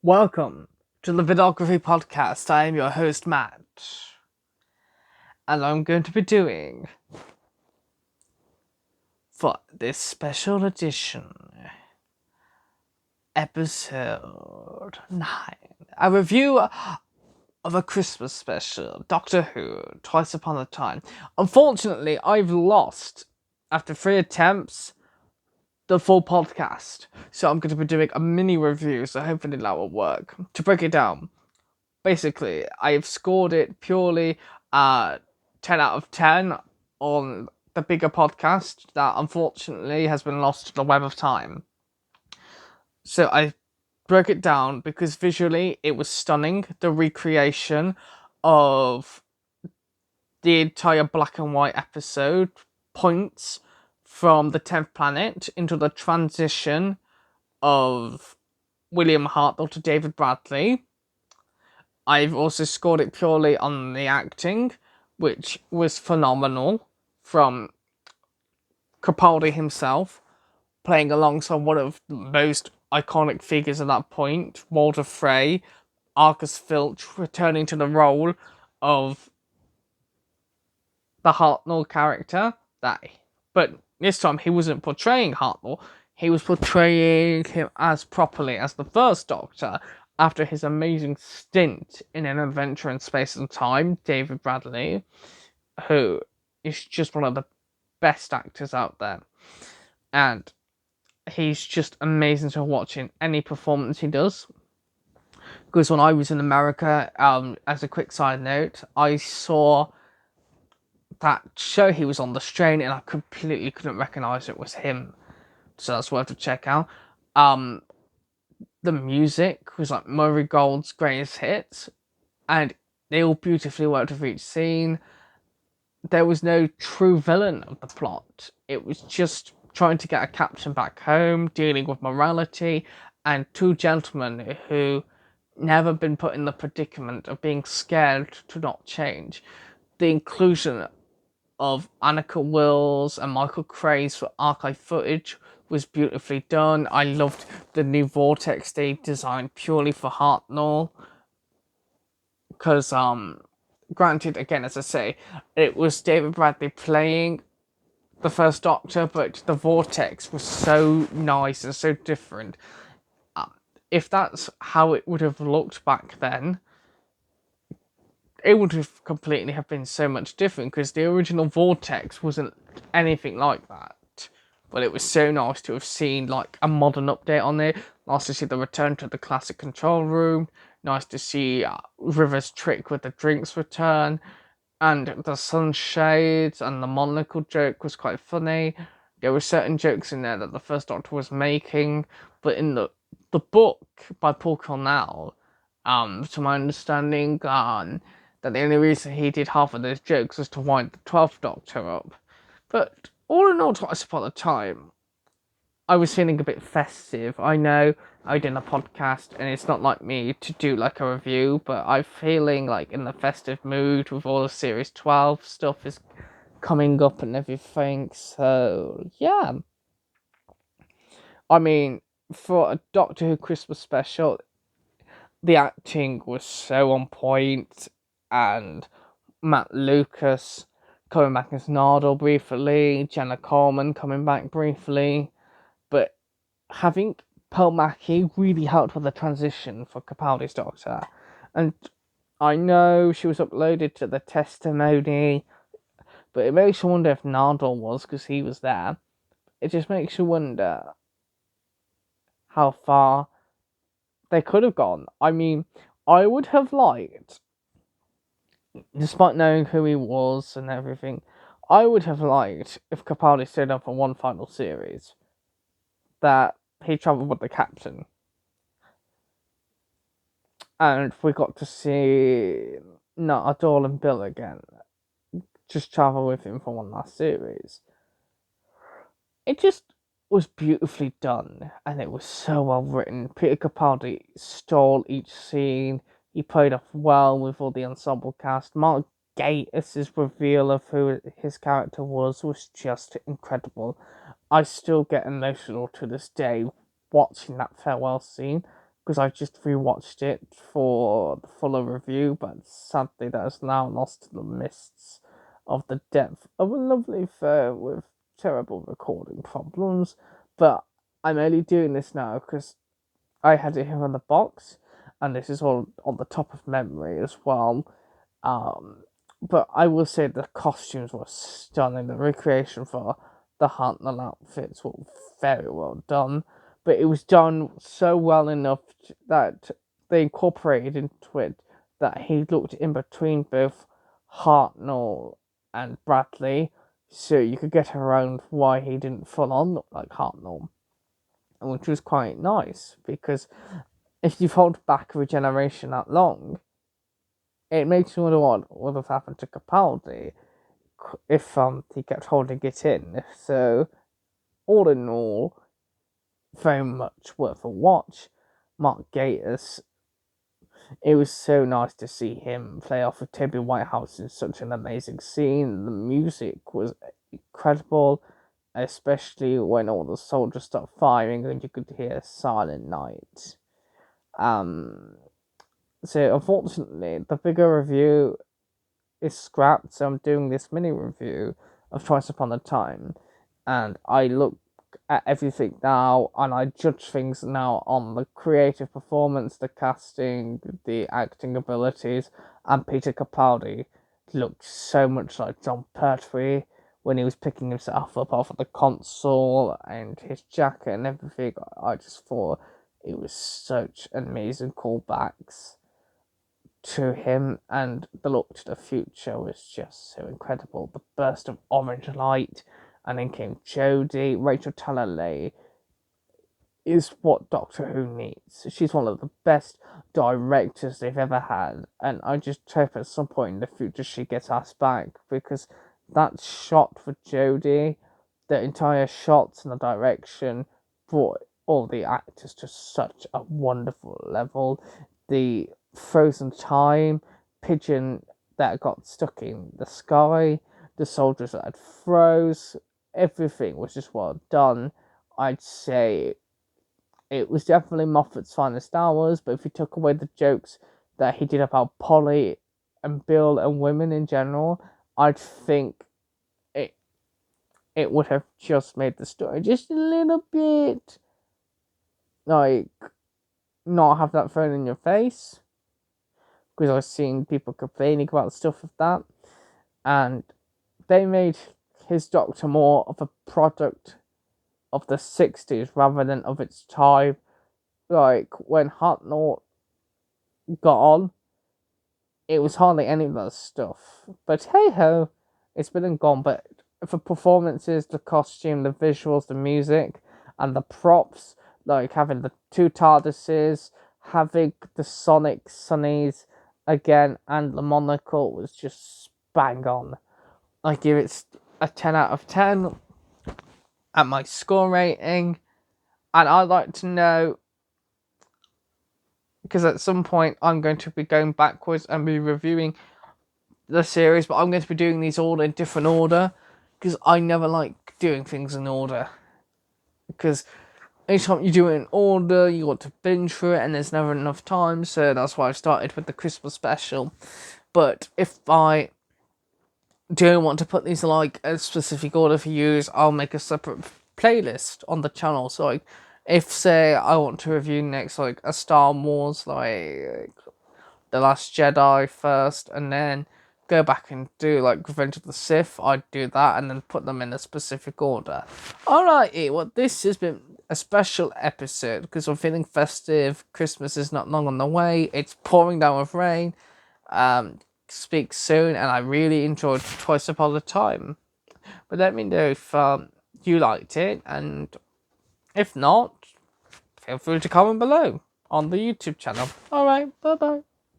Welcome to the Vid-Ography podcast. I am your host, Matt. And I'm going to be doing, for this special edition, episode 9, a review of a Christmas special, Doctor Who, Twice Upon a Time. Unfortunately, I've lost, after 3 attempts, the full podcast. So I'm going to be doing a mini review, so hopefully that will work. To break it down, basically, I've scored it purely 10 out of 10 on the bigger podcast that unfortunately has been lost to the web of time. So I broke it down because visually it was stunning. The recreation of the entire black and white episode points from the 10th planet into the transition of William Hartnell to David Bradley. I've also scored it purely on the acting, which was phenomenal, from Capaldi himself, playing alongside one of the most iconic figures at that point, Walter Frey, Arcus Filch returning to the role of the Hartnell character. But this time he wasn't portraying Hartnell, he was portraying him as properly as the first Doctor, after his amazing stint in An Adventure in Space and Time, David Bradley, who is just one of the best actors out there. And he's just amazing to watch in any performance he does. Because when I was in America, as a quick side note, I saw that show he was on, The Strain, and I completely couldn't recognise it was him. So that's worth a check out. The music was like Murray Gold's greatest hits, and they all beautifully worked with each scene. There was no true villain of the plot. It was just trying to get a captain back home, dealing with morality, and two gentlemen who never been put in the predicament of being scared to not change. The inclusion of Annika Wills and Michael Craze for archive footage was beautifully done. I loved the new vortex they designed purely for Hartnell, because granted, again, as I say, it was David Bradley playing the first Doctor, but the vortex was so nice and so different. If that's how it would have looked back then, it would have completely have been so much different, because the original vortex wasn't anything like that. But it was so nice to have seen like a modern update on it. Nice to see the return to the classic control room. Nice to see River's trick with the drinks return, and the sunshades and the monocle joke was quite funny. There were certain jokes in there that the first Doctor was making, but in the book by Paul Cornell, to my understanding, that the only reason he did half of those jokes was to wind the 12th Doctor up. But all in all, Twice Upon a Time, I was feeling a bit festive. I know I did a podcast, and it's not like me to do like a review, but I'm feeling like in the festive mood with all the Series 12 stuff is coming up and everything. So yeah, I mean, for a Doctor Who Christmas special, the acting was so on point, and Matt Lucas coming back as Nardole briefly, Jenna Coleman coming back briefly, but having Pearl Mackie really helped with the transition for Capaldi's Doctor. And I know she was uploaded to the testimony, but it makes you wonder if Nardole was, because he was there. It just makes you wonder how far they could have gone. I mean, I would have liked, despite knowing who he was and everything, I would have liked if Capaldi stayed on for one final series, that he travelled with the captain, and we got to see Adol and Bill again, just travel with him for one last series. It just was beautifully done, and it was so well written. Peter Capaldi stole each scene. He played off well with all the ensemble cast. Mark Gatiss' reveal of who his character was just incredible. I still get emotional to this day watching that farewell scene. because I just rewatched it for the fuller review, but sadly that is now lost in the mists of the depth of a lovely phone with terrible recording problems. But I'm only doing this now because I had it here on the box, and this is all on the top of memory as well. But I will say the costumes were stunning. The recreation for the Hartnell outfits were very well done. But it was done so well enough that they incorporated into it that he looked in between both Hartnell and Bradley, so you could get around why he didn't full on look like Hartnell, which was quite nice, because if you've held back regeneration that long, it makes me wonder what would have happened to Capaldi if he kept holding it in. So, all in all, very much worth a watch. Mark Gatiss, it was so nice to see him play off of Toby Whitehouse in such an amazing scene. The music was incredible, especially when all the soldiers stopped firing and you could hear Silent Night. So unfortunately, the bigger review is scrapped, so I'm doing this mini review of Twice Upon a Time, and I look at everything now, and I judge things now on the creative performance, the casting, the acting abilities, and Peter Capaldi looked so much like John Pertwee when he was picking himself up off of the console, and his jacket and everything. I just thought it was such amazing callbacks to him, and the look to the future was just so incredible. The burst of orange light, and then came Jodie. Rachel Talalay is what Doctor Who needs. She's one of the best directors they've ever had, and I just hope at some point in the future she gets asked back, because that shot for Jodie, the entire shots and the direction, brought all the actors to such a wonderful level. The frozen time, pigeon that got stuck in the sky, the soldiers that had froze, everything was just well done. I'd say it was definitely Moffat's finest hours, but if you took away the jokes that he did about Polly and Bill and women in general, I'd think it would have just made the story just a little bit, like, not have that thrown in your face, because I've seen people complaining about stuff of that, and they made his Doctor more of a product of the 60s rather than of its time. Like, when Hartnell got on, it was hardly any of that stuff. But hey ho, it's been and gone. But for performances, the costume, the visuals, the music, and the props, like having the two TARDISes, having the Sonic Sunnies again, and the monocle was just bang on. I give it a 10 out of 10 at my score rating. And I'd like to know, because at some point I'm going to be going backwards and be reviewing the series, but I'm going to be doing these all in different order, because I never like doing things in order, because anytime you do it in order, you want to binge through it, and there's never enough time, so that's why I started with the Christmas special. But if I do want to put these in like a specific order for use, I'll make a separate playlist on the channel. So like, if say I want to review next like a Star Wars, like The Last Jedi first, and then go back and do like Revenge of the Sith, I'd do that and then put them in a specific order. Alrighty, well, this has been a special episode because I'm feeling festive. Christmas is not long on the way. It's pouring down with rain. Speak soon, and I really enjoyed Twice Upon a Time. But let me know if you liked it, and if not, feel free to comment below on the YouTube channel. Alright, bye bye.